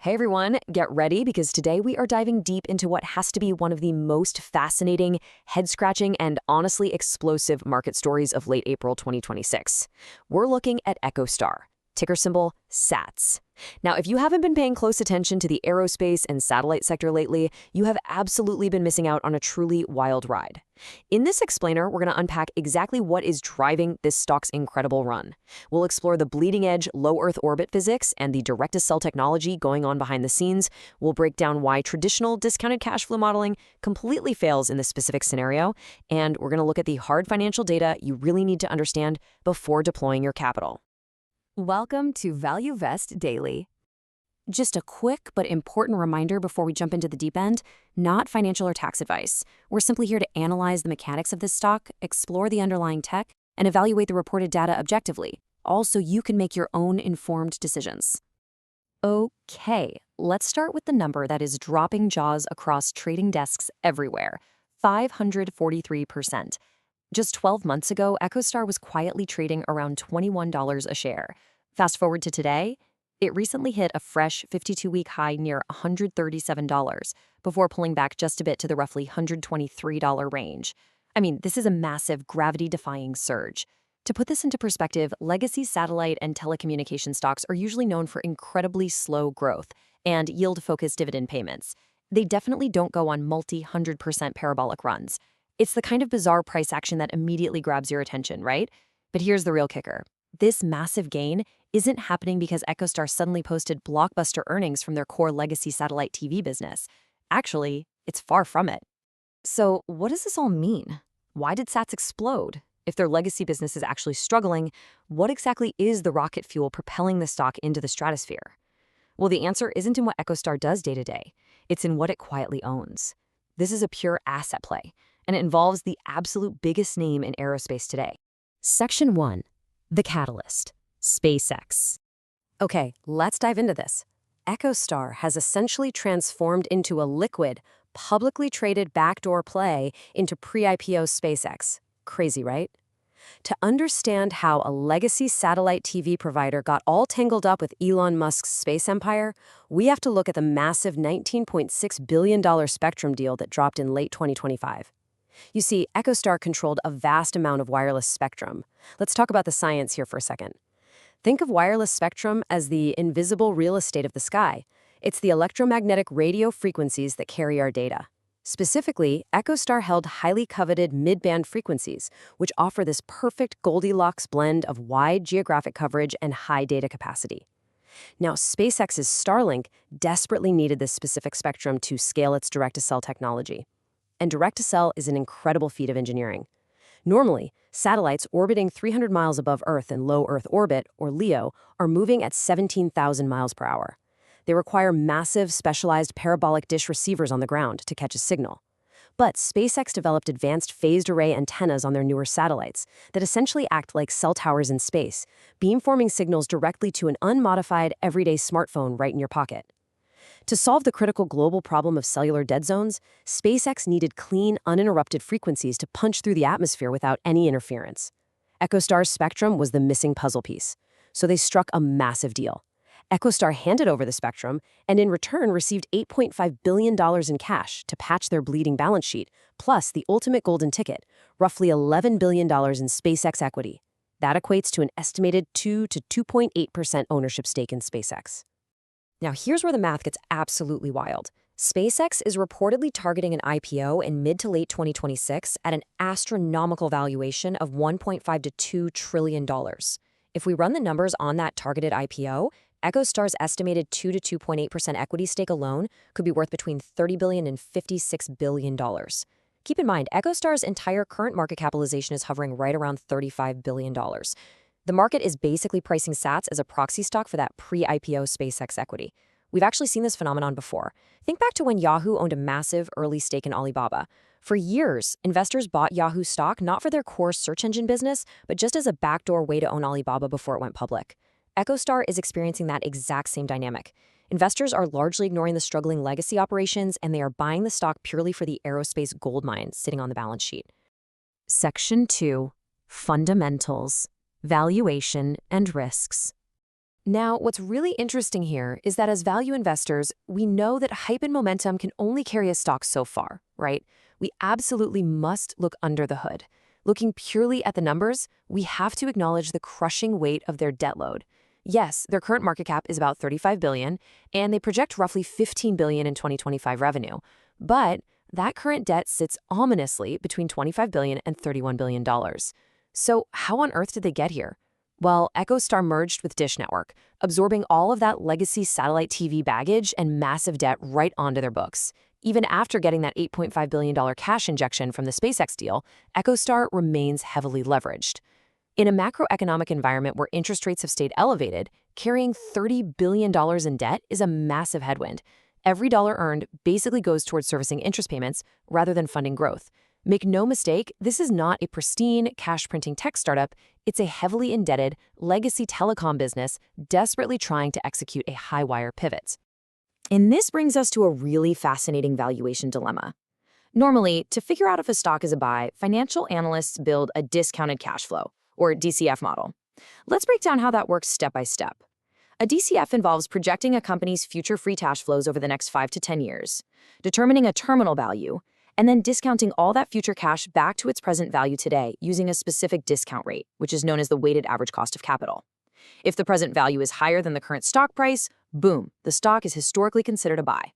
Hey everyone, get ready because today we are diving deep into what has to be one of the most fascinating, head-scratching, and honestly explosive market stories of late April 2026. We're looking at EchoStar, ticker symbol SATS. Now, if you haven't been paying close attention to the aerospace and satellite sector lately, you have absolutely been missing out on a truly wild ride. In this explainer, we're going to unpack exactly what is driving this stock's incredible run. We'll explore the bleeding-edge low Earth orbit physics and the direct-to-cell technology going on behind the scenes. We'll break down why traditional discounted cash flow modeling completely fails in this specific scenario, and we're going to look at the hard financial data you really need to understand before deploying your capital. Welcome to ValueVest Daily. Just a quick but important reminder before we jump into the deep end, not financial or tax advice. We're simply here to analyze the mechanics of this stock, explore the underlying tech, and evaluate the reported data objectively, all so you can make your own informed decisions. Okay, let's start with the number that is dropping jaws across trading desks everywhere, 543%. Just 12 months ago, EchoStar was quietly trading around $21 a share. Fast forward to today, it recently hit a fresh 52-week high near $137 before pulling back just a bit to the roughly $123 range. I mean, this is a massive gravity-defying surge. To put this into perspective, legacy satellite and telecommunication stocks are usually known for incredibly slow growth and yield-focused dividend payments. They definitely don't go on multi-100% parabolic runs. It's the kind of bizarre price action that immediately grabs your attention, right? But here's the real kicker. This massive gain isn't happening because EchoStar suddenly posted blockbuster earnings from their core legacy satellite TV business. Actually, it's far from it. So what does this all mean? Why did SATS explode? If their legacy business is actually struggling, what exactly is the rocket fuel propelling the stock into the stratosphere? Well, the answer isn't in what EchoStar does day to day. It's in what it quietly owns. This is a pure asset play, and it involves the absolute biggest name in aerospace today. Section 1. The Catalyst. SpaceX. Okay, let's dive into this. EchoStar has essentially transformed into a liquid, publicly traded backdoor play into pre-IPO SpaceX. Crazy, right? To understand how a legacy satellite TV provider got all tangled up with Elon Musk's space empire, we have to look at the massive $19.6 billion spectrum deal that dropped in late 2025. You see, EchoStar controlled a vast amount of wireless spectrum. Let's talk about the science here for a second. Think of wireless spectrum as the invisible real estate of the sky. It's the electromagnetic radio frequencies that carry our data. Specifically, EchoStar held highly coveted mid-band frequencies, which offer this perfect Goldilocks blend of wide geographic coverage and high data capacity. Now, SpaceX's Starlink desperately needed this specific spectrum to scale its direct-to-cell technology. And direct-to-cell is an incredible feat of engineering. Normally, satellites orbiting 300 miles above Earth in low Earth orbit, or LEO, are moving at 17,000 miles per hour. They require massive, specialized parabolic dish receivers on the ground to catch a signal. But SpaceX developed advanced phased array antennas on their newer satellites that essentially act like cell towers in space, beamforming signals directly to an unmodified, everyday smartphone right in your pocket. To solve the critical global problem of cellular dead zones, SpaceX needed clean, uninterrupted frequencies to punch through the atmosphere without any interference. EchoStar's spectrum was the missing puzzle piece, so they struck a massive deal. EchoStar handed over the spectrum and in return received $8.5 billion in cash to patch their bleeding balance sheet, plus the ultimate golden ticket, roughly $11 billion in SpaceX equity. That equates to an estimated 2 to 2.8% ownership stake in SpaceX. Now, here's where the math gets absolutely wild. SpaceX is reportedly targeting an IPO in mid to late 2026 at an astronomical valuation of $1.5 to $2 trillion. If we run the numbers on that targeted IPO, EchoStar's estimated 2 to 2.8% equity stake alone could be worth between $30 billion and $56 billion. Keep in mind, EchoStar's entire current market capitalization is hovering right around $35 billion. The market is basically pricing SATS as a proxy stock for that pre-IPO SpaceX equity. We've actually seen this phenomenon before. Think back to when Yahoo owned a massive early stake in Alibaba. For years, investors bought Yahoo stock not for their core search engine business, but just as a backdoor way to own Alibaba before it went public. EchoStar is experiencing that exact same dynamic. Investors are largely ignoring the struggling legacy operations, and they are buying the stock purely for the aerospace goldmine sitting on the balance sheet. Section 2. Fundamentals. Valuation and risks. Now, what's really interesting here is that as value investors, we know that hype and momentum can only carry a stock so far, right? We absolutely must look under the hood. Looking purely at the numbers, we have to acknowledge the crushing weight of their debt load. Yes, their current market cap is about $35 billion, and they project roughly $15 billion in 2025 revenue. But that current debt sits ominously between $25 billion and $31 billion. So how on earth did they get here? Well, EchoStar merged with Dish Network, absorbing all of that legacy satellite TV baggage and massive debt right onto their books. Even after getting that $8.5 billion cash injection from the SpaceX deal, EchoStar remains heavily leveraged. In a macroeconomic environment where interest rates have stayed elevated, carrying $30 billion in debt is a massive headwind. Every dollar earned basically goes towards servicing interest payments rather than funding growth. Make no mistake, this is not a pristine, cash-printing tech startup. It's a heavily indebted, legacy telecom business desperately trying to execute a high-wire pivot. And this brings us to a really fascinating valuation dilemma. Normally, to figure out if a stock is a buy, financial analysts build a discounted cash flow, or DCF model. Let's break down how that works step by step. A DCF involves projecting a company's future free cash flows over the next 5 to 10 years, determining a terminal value, and then discounting all that future cash back to its present value today using a specific discount rate, which is known as the weighted average cost of capital. If the present value is higher than the current stock price, boom, the stock is historically considered a buy.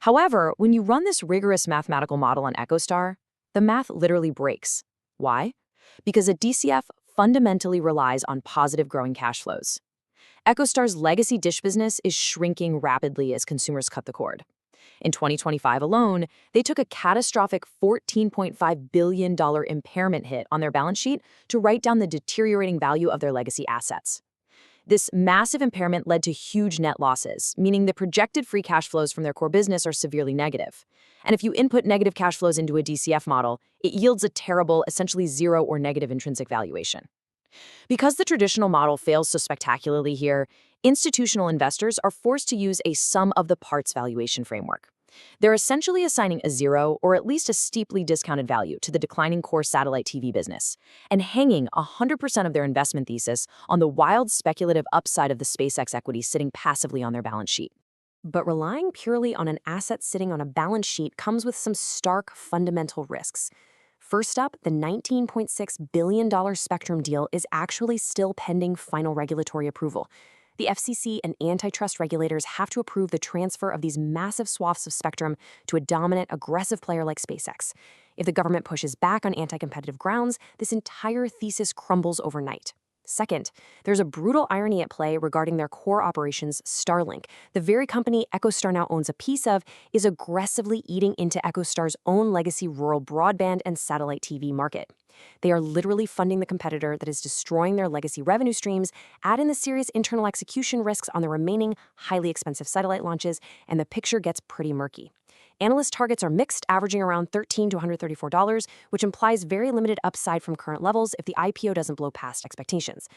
However, when you run this rigorous mathematical model on EchoStar, the math literally breaks. Why? Because a DCF fundamentally relies on positive growing cash flows. EchoStar's legacy dish business is shrinking rapidly as consumers cut the cord. In 2025 alone, they took a catastrophic $14.5 billion impairment hit on their balance sheet to write down the deteriorating value of their legacy assets. This massive impairment led to huge net losses, meaning the projected free cash flows from their core business are severely negative. And if you input negative cash flows into a DCF model, it yields a terrible, essentially zero or negative intrinsic valuation. Because the traditional model fails so spectacularly here, institutional investors are forced to use a sum of the parts valuation framework. They're essentially assigning a zero or at least a steeply discounted value to the declining core satellite TV business and hanging 100% of their investment thesis on the wild speculative upside of the SpaceX equity sitting passively on their balance sheet. But relying purely on an asset sitting on a balance sheet comes with some stark fundamental risks. First up, the $19.6 billion spectrum deal is actually still pending final regulatory approval. The FCC and antitrust regulators have to approve the transfer of these massive swaths of spectrum to a dominant, aggressive player like SpaceX. If the government pushes back on anti-competitive grounds, this entire thesis crumbles overnight. Second, there's a brutal irony at play regarding their core operations, Starlink. The very company EchoStar now owns a piece of is aggressively eating into EchoStar's own legacy rural broadband and satellite TV market. They are literally funding the competitor that is destroying their legacy revenue streams, add in the serious internal execution risks on the remaining highly expensive satellite launches, and the picture gets pretty murky. Analyst targets are mixed, averaging around $13 to $134, which implies very limited upside from current levels if the IPO doesn't blow past expectations.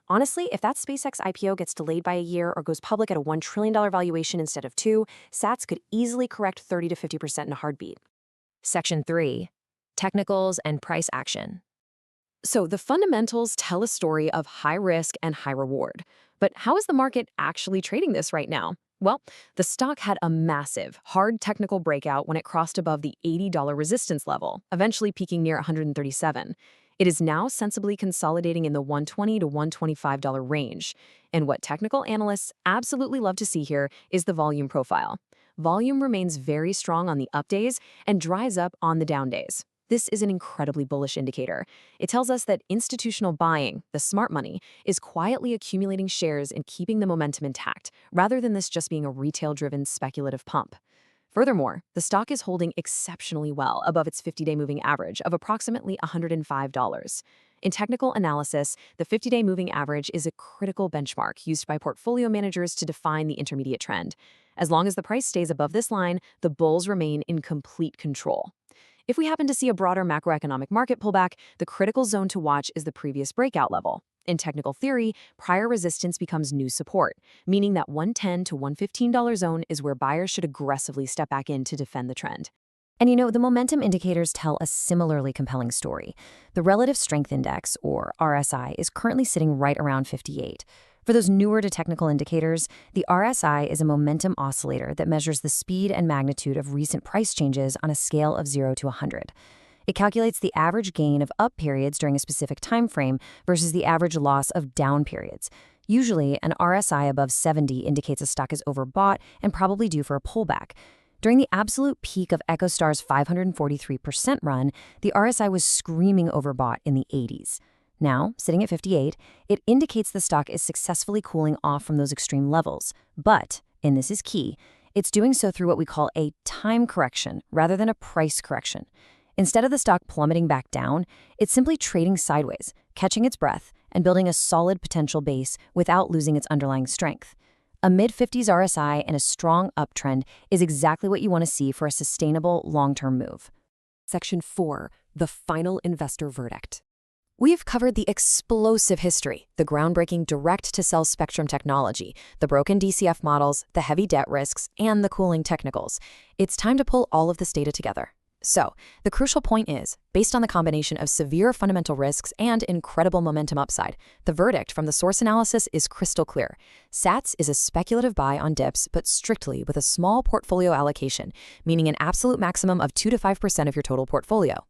Honestly, if that SpaceX IPO gets delayed by a year or goes public at a $1 trillion valuation instead of $2 trillion, SATS could easily correct 30 to 50% in a heartbeat. Section 3. Technicals and price action. So the fundamentals tell a story of high risk and high reward. But how is the market actually trading this right now? Well, the stock had a massive, hard technical breakout when it crossed above the $80 resistance level, eventually peaking near $137. It is now sensibly consolidating in the $120 to $125 range. And what technical analysts absolutely love to see here is the volume profile. Volume remains very strong on the up days and dries up on the down days. This is an incredibly bullish indicator. It tells us that institutional buying, the smart money, is quietly accumulating shares and keeping the momentum intact, rather than this just being a retail-driven speculative pump. Furthermore, the stock is holding exceptionally well above its 50-day moving average of approximately $105. In technical analysis, the 50-day moving average is a critical benchmark used by portfolio managers to define the intermediate trend. As long as the price stays above this line, the bulls remain in complete control. If we happen to see a broader macroeconomic market pullback, the critical zone to watch is the previous breakout level. In technical theory, prior resistance becomes new support, meaning that $110 to $115 zone is where buyers should aggressively step back in to defend the trend. And the momentum indicators tell a similarly compelling story. The Relative Strength Index, or RSI, is currently sitting right around 58. For those newer to technical indicators, the RSI is a momentum oscillator that measures the speed and magnitude of recent price changes on a scale of 0 to 100. It calculates the average gain of up periods during a specific time frame versus the average loss of down periods. Usually, an RSI above 70 indicates a stock is overbought and probably due for a pullback. During the absolute peak of EchoStar's 543% run, the RSI was screaming overbought in the 80s. Now, sitting at 58, it indicates the stock is successfully cooling off from those extreme levels. But, and this is key, it's doing so through what we call a time correction rather than a price correction. Instead of the stock plummeting back down, it's simply trading sideways, catching its breath, and building a solid potential base without losing its underlying strength. A mid-50s RSI and a strong uptrend is exactly what you want to see for a sustainable long-term move. Section 4. The Final Investor Verdict. We've covered the explosive history, the groundbreaking direct-to-cell spectrum technology, the broken DCF models, the heavy debt risks, and the cooling technicals. It's time to pull all of this data together. So, the crucial point is, based on the combination of severe fundamental risks and incredible momentum upside, the verdict from the source analysis is crystal clear. SATS is a speculative buy on dips, but strictly with a small portfolio allocation, meaning an absolute maximum of 2 to 5% of your total portfolio.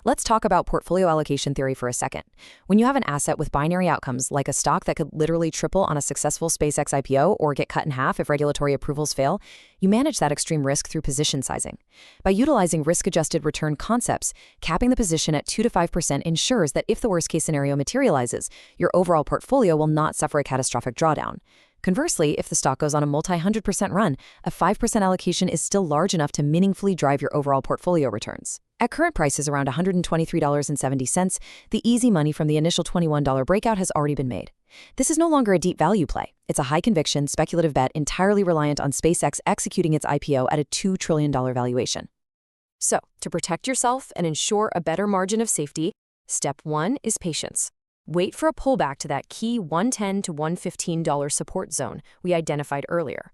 Let's talk about portfolio allocation theory for a second. When you have an asset with binary outcomes, like a stock that could literally triple on a successful SpaceX IPO or get cut in half if regulatory approvals fail, you manage that extreme risk through position sizing. By utilizing risk-adjusted return concepts, capping the position at 2 to 5% ensures that if the worst-case scenario materializes, your overall portfolio will not suffer a catastrophic drawdown. Conversely, if the stock goes on a multi-100% run, a 5% allocation is still large enough to meaningfully drive your overall portfolio returns. At current prices around $123.70, the easy money from the initial $21 breakout has already been made. This is no longer a deep value play. It's a high-conviction, speculative bet entirely reliant on SpaceX executing its IPO at a $2 trillion valuation. So, to protect yourself and ensure a better margin of safety, step 1 is patience. Wait for a pullback to that key $110 to $115 support zone we identified earlier.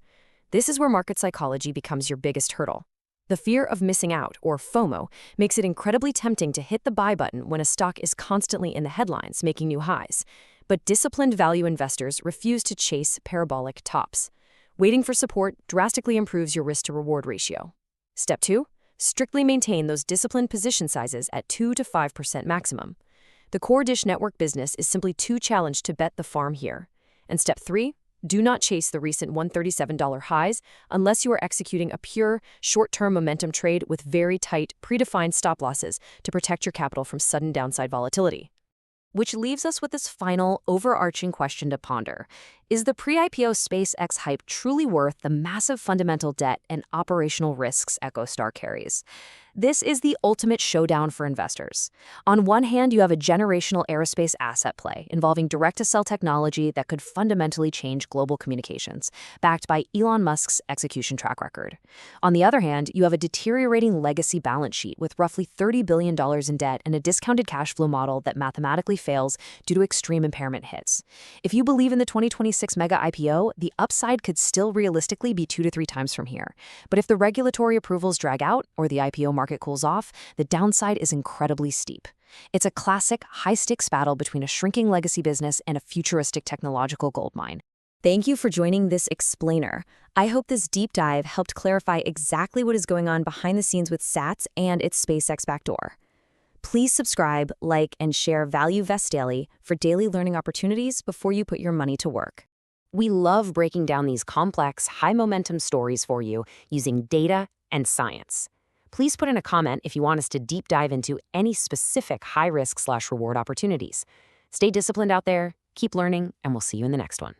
This is where market psychology becomes your biggest hurdle. The fear of missing out, or FOMO, makes it incredibly tempting to hit the buy button when a stock is constantly in the headlines, making new highs. But disciplined value investors refuse to chase parabolic tops. Waiting for support drastically improves your risk-to-reward ratio. Step 2, strictly maintain those disciplined position sizes at 2 to 5% maximum. The core Dish Network business is simply too challenged to bet the farm here. And step 3, do not chase the recent $137 highs unless you are executing a pure, short-term momentum trade with very tight, predefined stop losses to protect your capital from sudden downside volatility. Which leaves us with this final, overarching question to ponder. Is the pre-IPO SpaceX hype truly worth the massive fundamental debt and operational risks EchoStar carries? This is the ultimate showdown for investors. On one hand, you have a generational aerospace asset play involving direct-to-cell technology that could fundamentally change global communications, backed by Elon Musk's execution track record. On the other hand, you have a deteriorating legacy balance sheet with roughly $30 billion in debt and a discounted cash flow model that mathematically fails due to extreme impairment hits. If you believe in the 2026 mega IPO, the upside could still realistically be 2 to 3 times from here. But if the regulatory approvals drag out or the IPO market cools off, the downside is incredibly steep. It's a classic high-stakes battle between a shrinking legacy business and a futuristic technological goldmine. Thank you for joining this explainer. I hope this deep dive helped clarify exactly what is going on behind the scenes with SATS and its SpaceX backdoor. Please subscribe, like, and share Value Vest Daily for daily learning opportunities before you put your money to work. We love breaking down these complex, high-momentum stories for you using data and science. Please put in a comment if you want us to deep dive into any specific high-risk/reward opportunities. Stay disciplined out there, keep learning, and we'll see you in the next one.